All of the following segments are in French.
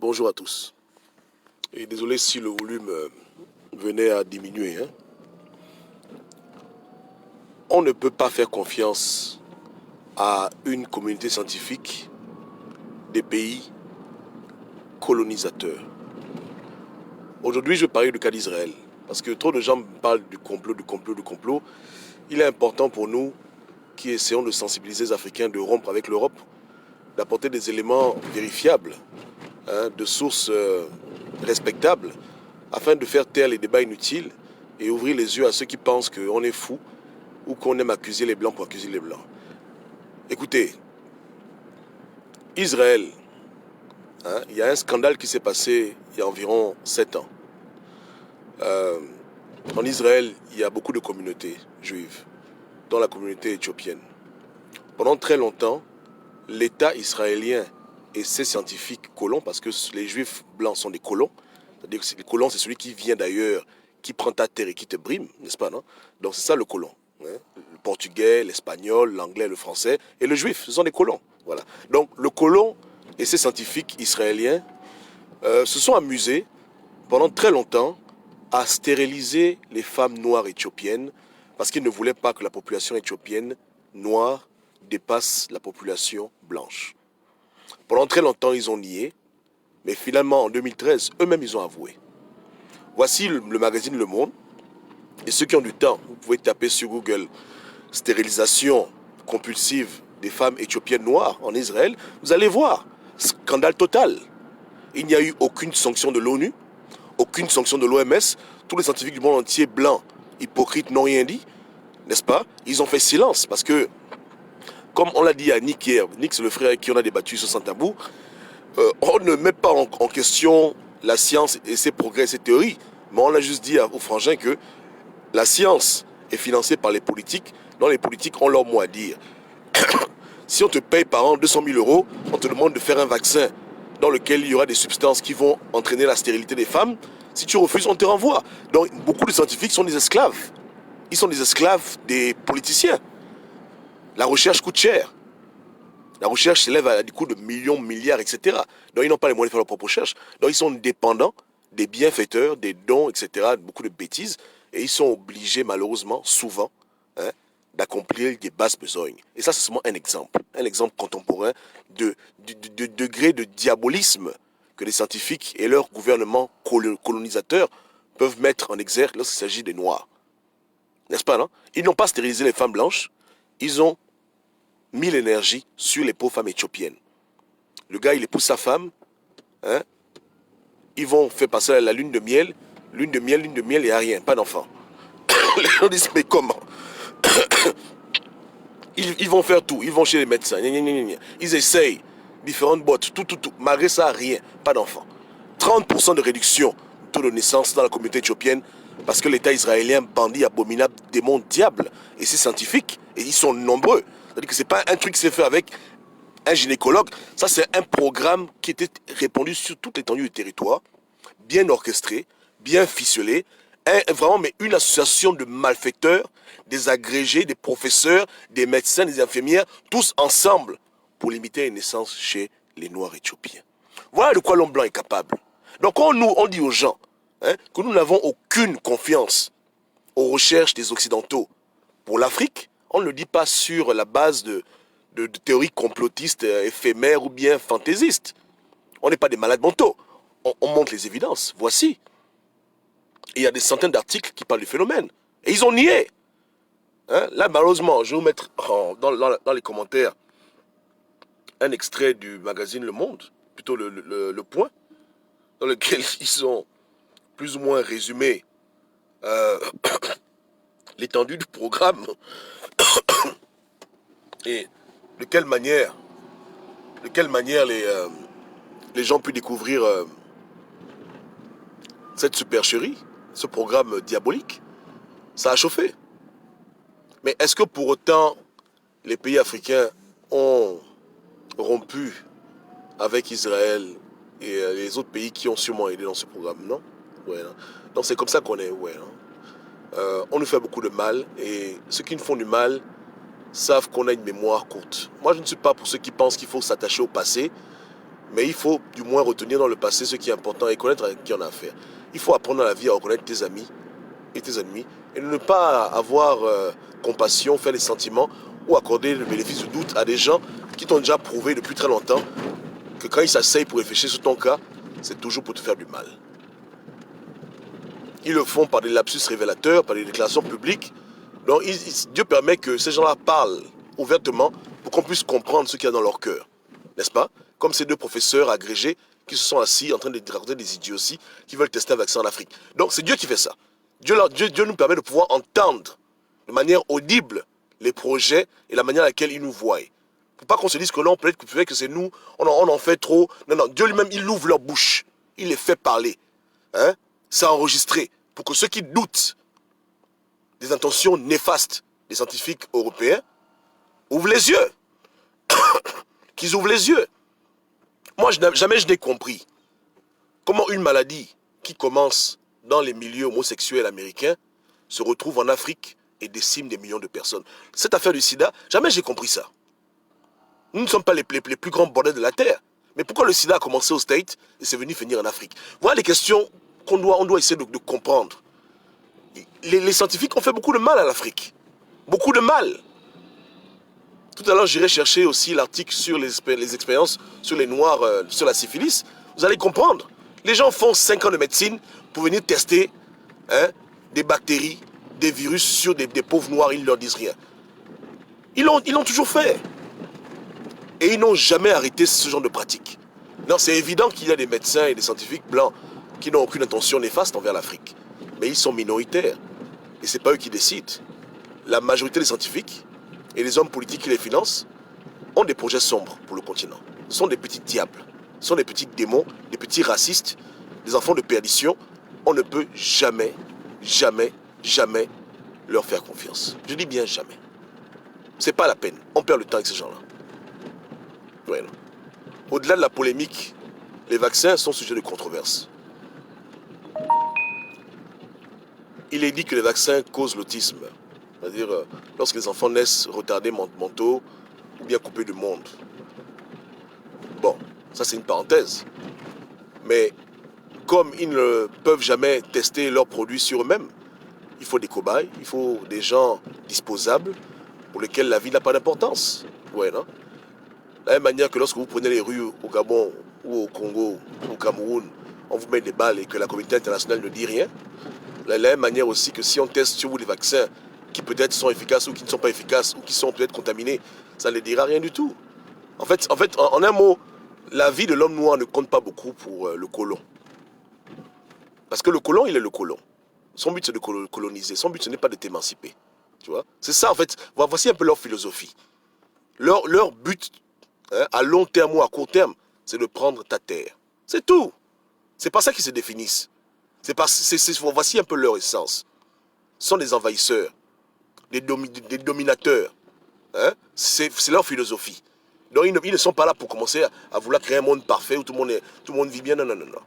Bonjour à tous. Et désolé si le volume venait à diminuer. On ne peut pas faire confiance à une communauté scientifique des pays colonisateurs. Aujourd'hui, je vais parler du cas d'Israël. Parce que trop de gens parlent du complot. Il est important pour nous qui essayons de sensibiliser les Africains, de rompre avec l'Europe, d'apporter des éléments vérifiables, de sources respectables, afin de faire taire les débats inutiles et ouvrir les yeux à ceux qui pensent qu'on est fou ou qu'on aime accuser les Blancs pour accuser les Blancs. Écoutez, Israël, il y a un scandale qui s'est passé il y a environ 7 ans. En Israël, il y a beaucoup de communautés juives, dont la communauté éthiopienne. Pendant très longtemps, l'État israélien et ses scientifiques colons, parce que les juifs blancs sont des colons, c'est-à-dire que les colons, c'est celui qui vient d'ailleurs, qui prend ta terre et qui te brime, n'est-ce pas, non? Donc c'est ça le colon. Le portugais, l'espagnol, l'anglais, le français et le juif, ce sont des colons. Voilà. Donc le colon et ses scientifiques israéliens se sont amusés pendant très longtemps à stériliser les femmes noires éthiopiennes parce qu'ils ne voulaient pas que la population éthiopienne noire dépasse la population blanche. Pendant très longtemps, ils ont nié, mais finalement, en 2013, eux-mêmes, ils ont avoué. Voici le magazine Le Monde, et ceux qui ont du temps, vous pouvez taper sur Google « Stérilisation compulsive des femmes éthiopiennes noires en Israël », vous allez voir, scandale total. Il n'y a eu aucune sanction de l'ONU, aucune sanction de l'OMS, tous les scientifiques du monde entier, blancs, hypocrites, n'ont rien dit, n'est-ce pas? Ils ont fait silence, parce que, comme on l'a dit à Nick hier, Nick c'est le frère avec qui on a débattu sur Sans-Tabou, on ne met pas en question la science et ses progrès, ses théories, mais on a juste dit aux frangins que la science est financée par les politiques, donc les politiques ont leur mot à dire. Si on te paye par an 200 000 euros, on te demande de faire un vaccin dans lequel il y aura des substances qui vont entraîner la stérilité des femmes, si tu refuses, on te renvoie. Donc beaucoup de scientifiques sont des esclaves. Ils sont des esclaves des politiciens. La recherche coûte cher. La recherche s'élève à des coûts de millions, milliards, etc. Donc ils n'ont pas les moyens de faire leur propre recherche. Donc ils sont dépendants des bienfaiteurs, des dons, etc., beaucoup de bêtises. Et ils sont obligés, malheureusement, souvent, d'accomplir des basses besognes. Et ça, c'est seulement un exemple contemporain du degré de diabolisme que les scientifiques et leurs gouvernements colonisateurs peuvent mettre en exergue lorsqu'il s'agit des Noirs. N'est-ce pas, non? Ils n'ont pas stérilisé les femmes blanches, ils ont mis l'énergie sur les pauvres femmes éthiopiennes. Le gars, il épouse sa femme, ils vont faire passer la lune de miel, il n'y a rien, pas d'enfant. Les gens disent, mais comment? Ils vont faire tout, ils vont chez les médecins, ils essayent, différentes boîtes, tout. Malgré ça, rien, pas d'enfant. 30% de réduction du taux de naissance dans la communauté éthiopienne parce que l'État israélien, bandit abominable, démon, diable, et c'est scientifique, et ils sont nombreux. C'est-à-dire que ce n'est pas un truc qui s'est fait avec un gynécologue, ça c'est un programme qui était répandu sur toute l'étendue du territoire, bien orchestré, bien ficelé, vraiment mais une association de malfaiteurs, des agrégés, des professeurs, des médecins, des infirmières, tous ensemble pour limiter les naissances chez les Noirs éthiopiens. Voilà de quoi l'homme blanc est capable. Donc on dit aux gens que nous n'avons aucune confiance aux recherches des Occidentaux pour l'Afrique, on ne le dit pas sur la base de théories complotistes éphémères ou bien fantaisistes. On n'est pas des malades mentaux. On montre les évidences. Voici. Et il y a des centaines d'articles qui parlent du phénomène. Et ils ont nié. Là, malheureusement, je vais vous mettre dans les commentaires un extrait du magazine Le Monde, plutôt le Point, dans lequel ils ont plus ou moins résumé l'étendue du programme et de quelle manière les gens ont pu découvrir cette supercherie, ce programme diabolique. Ça a chauffé. Mais est-ce que pour autant les pays africains ont rompu avec Israël et les autres pays qui ont sûrement aidé dans ce programme? Non. Ouais, non. Donc c'est comme ça qu'on est. Ouais, non. On nous fait beaucoup de mal et ceux qui nous font du mal savent qu'on a une mémoire courte. Moi, je ne suis pas pour ceux qui pensent qu'il faut s'attacher au passé Mais il faut du moins retenir dans le passé ce qui est important et connaître avec qui on a affaire. Il faut apprendre dans la vie à reconnaître tes amis et tes ennemis et ne pas avoir compassion, faire des sentiments ou accorder le bénéfice du doute à des gens qui t'ont déjà prouvé depuis très longtemps que quand ils s'asseyent pour réfléchir sur ton cas, c'est toujours pour te faire du mal. Ils le font par des lapsus révélateurs, par des déclarations publiques. Donc Dieu permet que ces gens-là parlent ouvertement pour qu'on puisse comprendre ce qu'il y a dans leur cœur. N'est-ce pas? Comme ces deux professeurs agrégés qui se sont assis en train de raconter des idioties qui veulent tester un vaccin en Afrique. Donc c'est Dieu qui fait ça. Dieu nous permet de pouvoir entendre de manière audible les projets et la manière à laquelle il nous voit. Pour pas qu'on se dise que non, peut-être que c'est nous, on en fait trop. Non, non, Dieu lui-même, il ouvre leur bouche. Il les fait parler. Hein? C'est enregistré. Pour que ceux qui doutent des intentions néfastes des scientifiques européens ouvrent les yeux. Qu'ils ouvrent les yeux. Moi, jamais je n'ai compris comment une maladie qui commence dans les milieux homosexuels américains se retrouve en Afrique et décime des millions de personnes. Cette affaire du sida, jamais j'ai compris ça. Nous ne sommes pas les plus grands bordels de la Terre. Mais pourquoi le sida a commencé aux States et c'est venu finir en Afrique? Voilà les questions qu'on doit essayer de comprendre. Les scientifiques ont fait beaucoup de mal à l'Afrique. Beaucoup de mal. Tout à l'heure, j'irai chercher aussi l'article sur les expériences sur les Noirs, sur la syphilis. Vous allez comprendre. Les gens font 5 ans de médecine pour venir tester des bactéries, des virus sur des pauvres Noirs. Ils ne leur disent rien. Ils l'ont toujours fait. Et ils n'ont jamais arrêté ce genre de pratique. Non, c'est évident qu'il y a des médecins et des scientifiques blancs qui n'ont aucune intention néfaste envers l'Afrique. Mais ils sont minoritaires. Et ce n'est pas eux qui décident. La majorité des scientifiques et les hommes politiques qui les financent ont des projets sombres pour le continent. Ce sont des petits diables, ce sont des petits démons, des petits racistes, des enfants de perdition. On ne peut jamais, jamais, jamais leur faire confiance. Je dis bien jamais. C'est pas la peine. On perd le temps avec ces gens-là. Voilà. Au-delà de la polémique, les vaccins sont sujets de controverse. Il est dit que les vaccins causent l'autisme. C'est-à-dire, lorsque les enfants naissent retardés mentaux ou bien coupés du monde. Bon, ça c'est une parenthèse. Mais comme ils ne peuvent jamais tester leurs produits sur eux-mêmes, il faut des cobayes, il faut des gens disposables pour lesquels la vie n'a pas d'importance. Ouais, non? De la même manière que lorsque vous prenez les rues au Gabon ou au Congo ou au Cameroun, on vous met des balles et que la communauté internationale ne dit rien. De la même manière aussi que si on teste sur vous des vaccins qui peut-être sont efficaces ou qui ne sont pas efficaces ou qui sont peut-être contaminés, ça ne dira rien du tout. En fait, en un mot, la vie de l'homme noir ne compte pas beaucoup pour le colon. Parce que le colon, il est le colon. Son but, c'est de coloniser. Son but, ce n'est pas de t'émanciper. Tu vois? C'est ça, en fait. Voici un peu leur philosophie. Leur but, à long terme ou à court terme, c'est de prendre ta terre. C'est tout. C'est pas ça qu'ils se définissent. Voici un peu leur essence. Ce sont des envahisseurs, des dominateurs. C'est leur philosophie. Donc ils ne sont pas là pour commencer à vouloir créer un monde parfait où tout le monde vit bien. Non, non, non, non.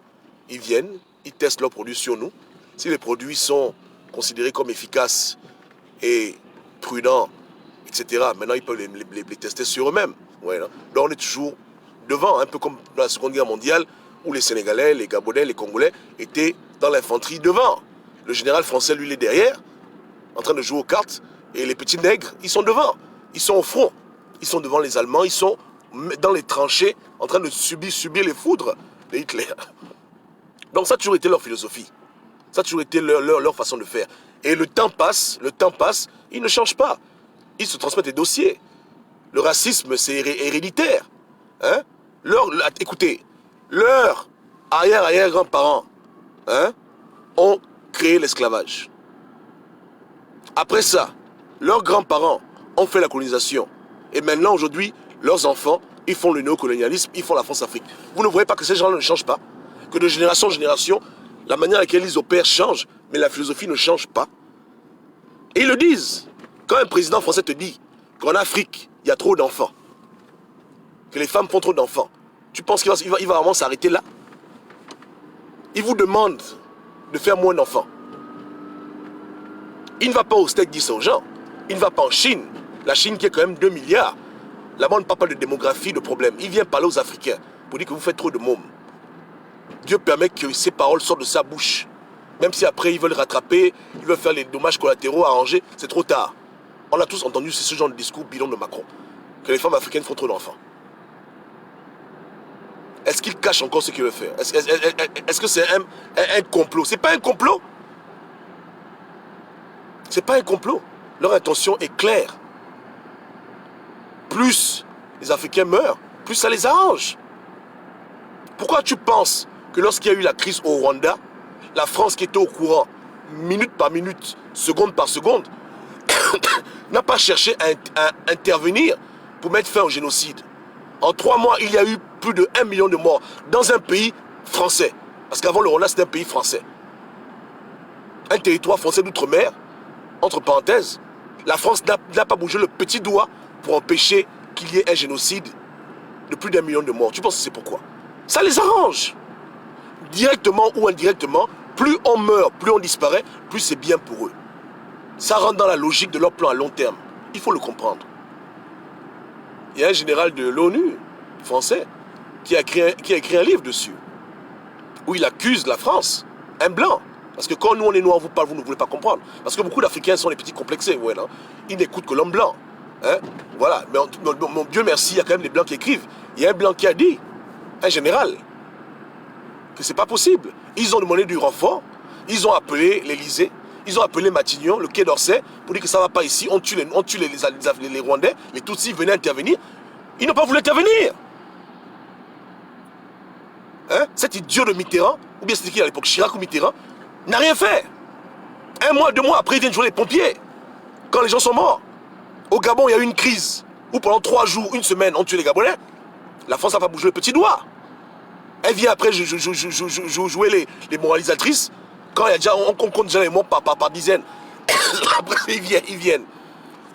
Ils viennent, ils testent leurs produits sur nous. Si les produits sont considérés comme efficaces et prudents, etc., maintenant ils peuvent les tester sur eux-mêmes. Ouais, donc on est toujours devant, un peu comme dans la Seconde Guerre mondiale, où les Sénégalais, les Gabonais, les Congolais étaient dans l'infanterie devant. Le général français, lui, il est derrière, en train de jouer aux cartes, et les petits nègres, ils sont devant. Ils sont au front. Ils sont devant les Allemands, ils sont dans les tranchées, en train de subir les foudres de Hitler. Donc ça a toujours été leur philosophie. Ça a toujours été leur façon de faire. Et le temps passe, ils ne changent pas. Ils se transmettent des dossiers. Le racisme, c'est héréditaire. Écoutez, leurs arrière-grands-parents ont créé l'esclavage. Après ça, leurs grands-parents ont fait la colonisation. Et maintenant, aujourd'hui, leurs enfants, ils font le néocolonialisme, ils font la France-Afrique. Vous ne voyez pas que ces gens ne changent pas? Que de génération en génération, la manière à laquelle ils opèrent change, mais la philosophie ne change pas. Et ils le disent. Quand un président français te dit qu'en Afrique, il y a trop d'enfants, que les femmes font trop d'enfants, tu penses qu'il va vraiment s'arrêter là? Il vous demande de faire moins d'enfants. Il ne va pas au steak dire ça aux gens. Il ne va pas en Chine. La Chine qui est quand même 2 milliards. Là-bas, on ne parle pas de démographie, de problème. Il vient parler aux Africains. pour dire que vous faites trop de mômes. Dieu permet que ces paroles sortent de sa bouche. Même si après ils veulent rattraper, ils veulent faire les dommages collatéraux, arranger, c'est trop tard. On a tous entendu ce genre de discours bidon de Macron. Que les femmes africaines font trop d'enfants. Est-ce qu'il cache encore ce qu'il veut faire? Est-ce que c'est un complot? C'est pas un complot. C'est pas un complot. Leur intention est claire. Plus les Africains meurent, plus ça les arrange. Pourquoi tu penses que lorsqu'il y a eu la crise au Rwanda, la France qui était au courant, minute par minute, seconde par seconde, n'a pas cherché à intervenir pour mettre fin au génocide? En 3 mois, il y a eu plus de 1 million de morts dans un pays français. Parce qu'avant le Rwanda, c'était un pays français. Un territoire français d'outre-mer, entre parenthèses. La France n'a pas bougé le petit doigt pour empêcher qu'il y ait un génocide de plus d'1 million de morts. Tu penses que c'est pourquoi? Ça les arrange. Directement ou indirectement, plus on meurt, plus on disparaît, plus c'est bien pour eux. Ça rentre dans la logique de leur plan à long terme. Il faut le comprendre. Il y a un général de l'ONU, français, qui a écrit un livre dessus, où il accuse la France, un blanc. Parce que quand nous on est noirs, vous parle, vous ne voulez pas comprendre. Parce que beaucoup d'Africains sont les petits complexés, ouais, non? Ils n'écoutent que l'homme blanc. Hein? Voilà, mais mon Dieu merci, il y a quand même des blancs qui écrivent. Il y a un blanc qui a dit, un général, que c'est pas possible. Ils ont demandé du renfort, ils ont appelé l'Élysée, ils ont appelé Matignon, le Quai d'Orsay, pour dire que ça ne va pas ici, on tue les Rwandais, les Tutsis venaient intervenir. Ils n'ont pas voulu intervenir. Hein? Cet idiot de Mitterrand, ou bien c'était qui à l'époque, Chirac ou Mitterrand, n'a rien fait. 1 mois, 2 mois après, ils viennent jouer les pompiers. Quand les gens sont morts. Au Gabon, il y a eu une crise où pendant 3 jours, 1 semaine, on tue les Gabonais. La France n'a pas bougé le petit doigt. Elle vient après jouer les moralisatrices. Quand il y a déjà, on compte déjà les morts par dizaines. Après, ils viennent.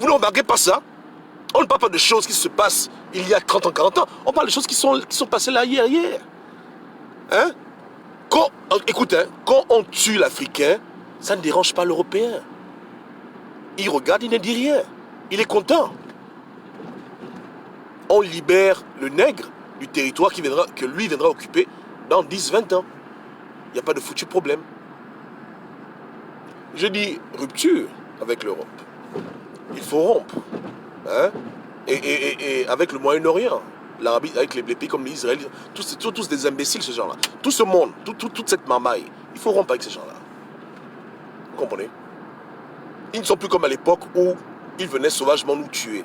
Vous ne remarquez pas ça? On ne parle pas de choses qui se passent il y a 30 ans, 40 ans. On parle de choses qui sont passées là hier. Hein? Écoute, hein, quand on tue l'Africain, ça ne dérange pas l'Européen. Il regarde, il ne dit rien. Il est content. On libère le nègre du territoire que lui viendra occuper dans 10-20 ans. Il n'y a pas de foutu problème. Je dis rupture avec l'Europe. Il faut rompre. Hein? Et avec le Moyen-Orient, l'Arabie, avec les pays comme l'Israël, tous des imbéciles, ce genre-là. Tout ce monde, toute cette marmaille, il faut rompre avec ces gens-là. Vous comprenez? Ils ne sont plus comme à l'époque où ils venaient sauvagement nous tuer.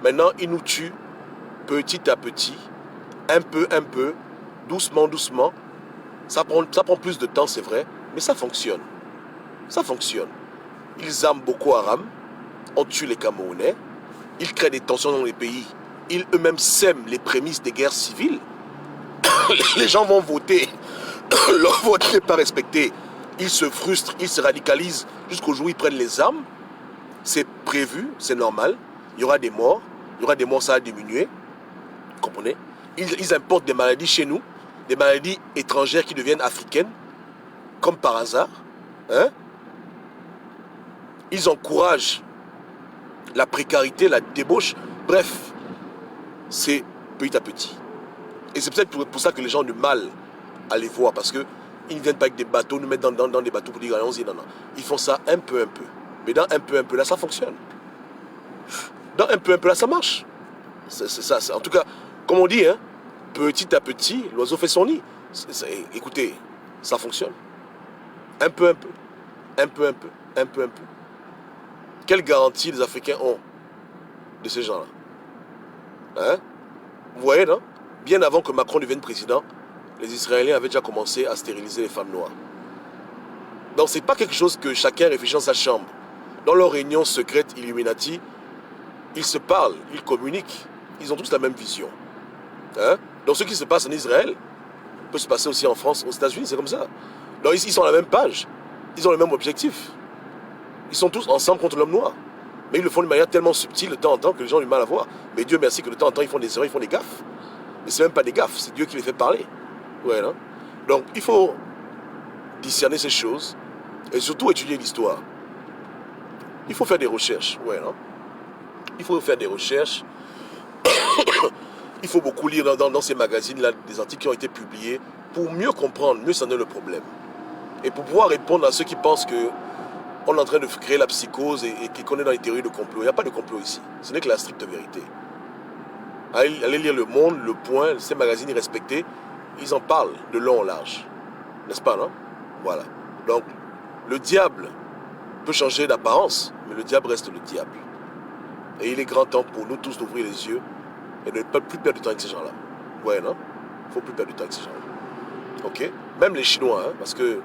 Maintenant, ils nous tuent petit à petit, un peu, doucement. Ça prend plus de temps, c'est vrai, mais ça fonctionne. Ça fonctionne. Ils arment Boko Haram, on tue les Camerounais, ils créent des tensions dans les pays, ils eux-mêmes sèment les prémices des guerres civiles. Les gens vont voter, leur vote n'est pas respecté. Ils se frustrent, ils se radicalisent jusqu'au jour où ils prennent les armes. C'est prévu, c'est normal. Il y aura des morts, ça va diminuer. Vous comprenez? Ils importent des maladies chez nous, des maladies étrangères qui deviennent africaines, comme par hasard. Hein? Ils encouragent la précarité, la débauche. Bref, c'est petit à petit. Et c'est peut-être pour ça que les gens ont du mal à les voir, parce qu'ils ne viennent pas avec des bateaux, nous mettent dans des bateaux pour dire allons-y, non. Ils font ça un peu. Mais dans un peu là, ça fonctionne. Dans un peu là, ça marche. C'est ça. En tout cas, comme on dit, hein, petit à petit, l'oiseau fait son nid. Écoutez, ça fonctionne. Un peu. Quelle garantie les Africains ont de ces gens-là? Hein? Vous voyez, non? Bien avant que Macron devienne président, les Israéliens avaient déjà commencé à stériliser les femmes noires. Donc c'est pas quelque chose que chacun réfléchit dans sa chambre. Dans leur réunion secrète Illuminati, ils se parlent, ils communiquent, ils ont tous la même vision. Hein? Donc ce qui se passe en Israël peut se passer aussi en France, aux États-Unis, c'est comme ça. Donc ils sont à la même page, ils ont le même objectif. Ils sont tous ensemble contre l'homme noir. Mais ils le font de manière tellement subtile de temps en temps que les gens ont du mal à voir. Mais Dieu merci que de temps en temps ils font des erreurs, ils font des gaffes. Mais c'est même pas des gaffes, c'est Dieu qui les fait parler. Ouais, non? Donc il faut discerner ces choses et surtout étudier l'histoire. Il faut faire des recherches, ouais, non? Il faut faire des recherches. Il faut beaucoup lire dans ces magazines-là des articles qui ont été publiés pour mieux comprendre, mieux cerner le problème. Et pour pouvoir répondre à ceux qui pensent qu'on est en train de créer la psychose et qu'on est dans les théories de complot. Il n'y a pas de complot ici. Ce n'est que la stricte vérité. Allez lire Le Monde, Le Point, ces magazines respectés, ils en parlent de long en large. N'est-ce pas, non? Voilà. Donc, le diable peut changer d'apparence, mais le diable reste le diable. Et il est grand temps pour nous tous d'ouvrir les yeux et de ne pas plus perdre du temps avec ces gens-là. Ouais, non? Il ne faut plus perdre du temps avec ces gens-là. Ok? Même les Chinois, hein, parce que,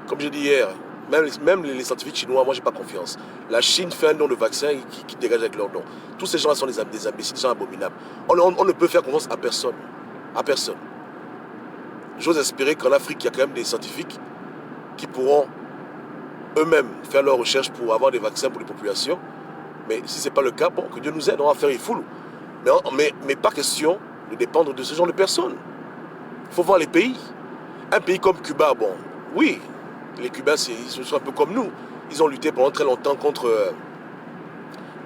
comme j'ai dit hier, même les scientifiques chinois, moi, j'ai pas confiance. La Chine fait un nom de vaccin qui dégage avec leur nom. Tous ces gens-là sont des imbéciles, des gens abominables. On ne peut faire confiance à personne. À personne. J'ose espérer qu'en Afrique, il y a quand même des scientifiques qui pourront eux-mêmes faire leurs recherches pour avoir des vaccins pour les populations. Mais si ce n'est pas le cas, bon, que Dieu nous aide, on va faire il foule. Mais pas question de dépendre de ce genre de personnes. Il faut voir les pays. Un pays comme Cuba, bon, oui, les Cubains, ils sont un peu comme nous. Ils ont lutté pendant très longtemps contre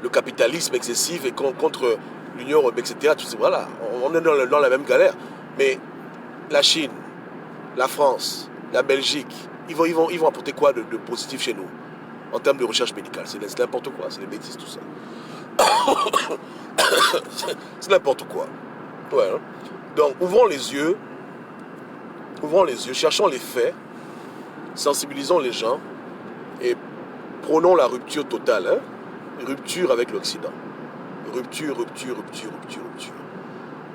le capitalisme excessif et contre l'Union européenne, etc. Voilà, on est dans la même galère. Mais la Chine, la France, la Belgique, ils vont apporter quoi de positif chez nous en termes de recherche médicale? C'est n'importe quoi, c'est des bêtises tout ça. C'est n'importe quoi. Ouais, hein? Donc, ouvrons les yeux, cherchons les faits, sensibilisons les gens et prônons la rupture totale. Hein? Rupture avec l'Occident. Rupture.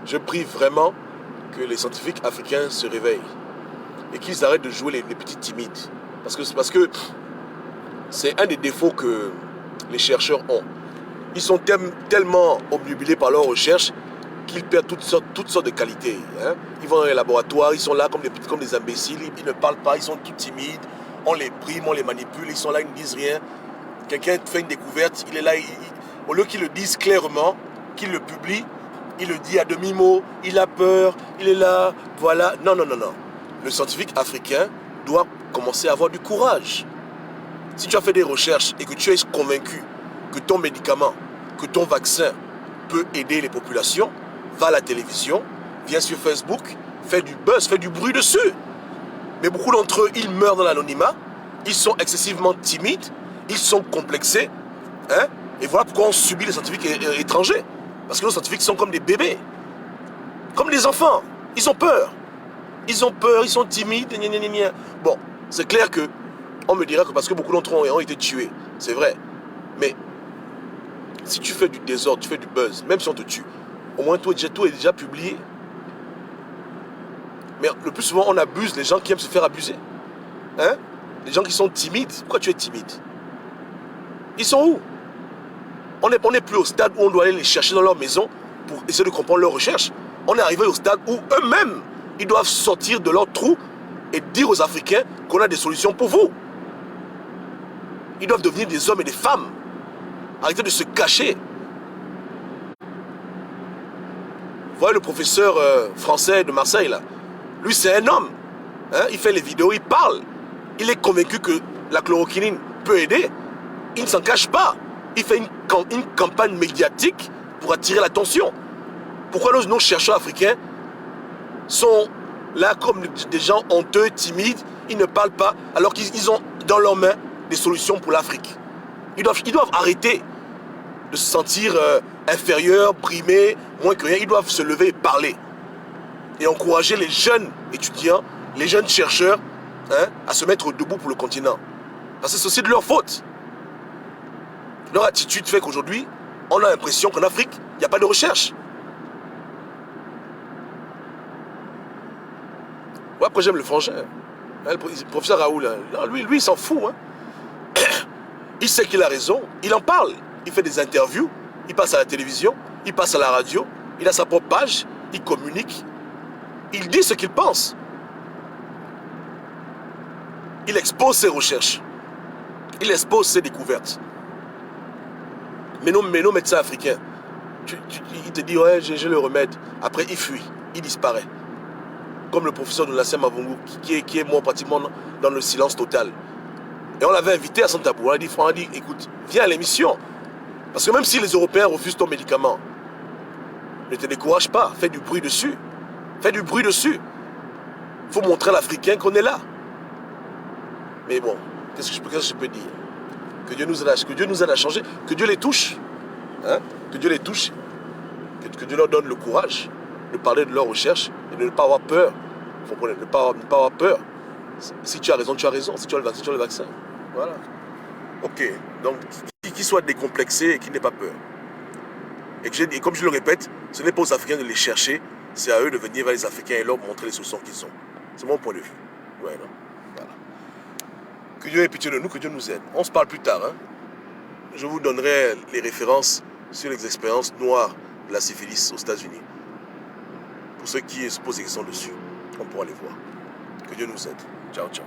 Je prie vraiment que les scientifiques africains se réveillent et qu'ils arrêtent de jouer les petits timides. Parce que c'est un des défauts que les chercheurs ont. Ils sont tellement obnubilés par leurs recherches qu'ils perdent toutes sortes de qualités. Hein. Ils vont dans les laboratoires, ils sont là comme des imbéciles, ils ne parlent pas, ils sont tout timides, on les prime, on les manipule, ils sont là, ils ne disent rien. Quelqu'un fait une découverte, il est là, au lieu qu'ils le disent clairement, qu'il le publie, il le dit à demi-mot, il a peur, il est là, voilà. Non. Le scientifique africain doit commencer à avoir du courage. Si tu as fait des recherches et que tu es convaincu que ton médicament, que ton vaccin peut aider les populations, va à la télévision, viens sur Facebook, fais du buzz, fais du bruit dessus. Mais beaucoup d'entre eux, ils meurent dans l'anonymat, ils sont excessivement timides, ils sont complexés. Hein? Et voilà pourquoi on subit les scientifiques étrangers. Parce que nos scientifiques sont comme des bébés, comme des enfants. Ils ont peur, ils sont timides. Bon, c'est clair que on me dira que parce que beaucoup d'entre eux ont été tués, c'est vrai. Mais si tu fais du désordre, tu fais du buzz, même si on te tue, au moins tout est déjà publié. Mais le plus souvent, on abuse les gens qui aiment se faire abuser. Hein? Les gens qui sont timides. Pourquoi tu es timide? Ils sont où? On n'est plus au stade où on doit aller les chercher dans leur maison pour essayer de comprendre leurs recherches. On est arrivé au stade où eux-mêmes, ils doivent sortir de leur trou et dire aux Africains qu'on a des solutions pour vous. Ils doivent devenir des hommes et des femmes. Arrêtez de se cacher. Vous voyez le professeur français de Marseille, là. Lui, c'est un homme. Hein? Il fait les vidéos, il parle. Il est convaincu que la chloroquine peut aider. Il ne s'en cache pas. Il fait une campagne médiatique pour attirer l'attention. Pourquoi nos chercheurs africains sont là comme des gens honteux, timides, ils ne parlent pas, alors qu'ils ont dans leurs mains des solutions pour l'Afrique. Ils doivent arrêter de se sentir inférieurs, brimés, moins que rien. Ils doivent se lever et parler. Et encourager les jeunes étudiants, les jeunes chercheurs, hein, à se mettre debout pour le continent. Parce que c'est aussi de leur faute. Leur attitude fait qu'aujourd'hui, on a l'impression qu'en Afrique, il n'y a pas de recherche. Voilà pourquoi j'aime le frangin. Hein, le professeur Raoul, hein. Non, lui, il s'en fout. Hein. Il sait qu'il a raison, il en parle. Il fait des interviews, il passe à la télévision, il passe à la radio, il a sa propre page, il communique. Il dit ce qu'il pense. Il expose ses recherches. Il expose ses découvertes. Mais nos médecins africains, il te dit, ouais, j'ai le remède. Après, il fuit, il disparaît. Comme le professeur de Nassem Mavungu, qui est mort pratiquement dans le silence total. Et on l'avait invité à Santa Bou. On a dit, écoute, viens à l'émission. Parce que même si les Européens refusent ton médicament, Ne te décourage pas, fais du bruit dessus. Fais du bruit dessus. Il faut montrer à l'Africain qu'on est là. Mais bon, qu'est-ce que je peux dire? Que Dieu nous aide à changer, que Dieu les touche. Hein? Que Dieu les touche. Que Dieu leur donne le courage de parler de leur recherche et de ne pas avoir peur. Vous comprenez? Ne pas avoir peur. Si tu as raison, tu as raison. Si tu as le vaccin, tu as le vaccin. Voilà. Ok. Donc, qui soit décomplexé et qui n'ait pas peur. Et comme je le répète, ce n'est pas aux Africains de les chercher, c'est à eux de venir vers les Africains et leur montrer les solutions qu'ils ont. C'est mon point de vue. Ouais, non? Voilà. Que Dieu ait pitié de nous, que Dieu nous aide. On se parle plus tard. Hein? Je vous donnerai les références sur les expériences noires de la syphilis aux États-Unis. Pour ceux qui se posent des questions dessus, on pourra les voir. Que Dieu nous aide. Ciao, ciao.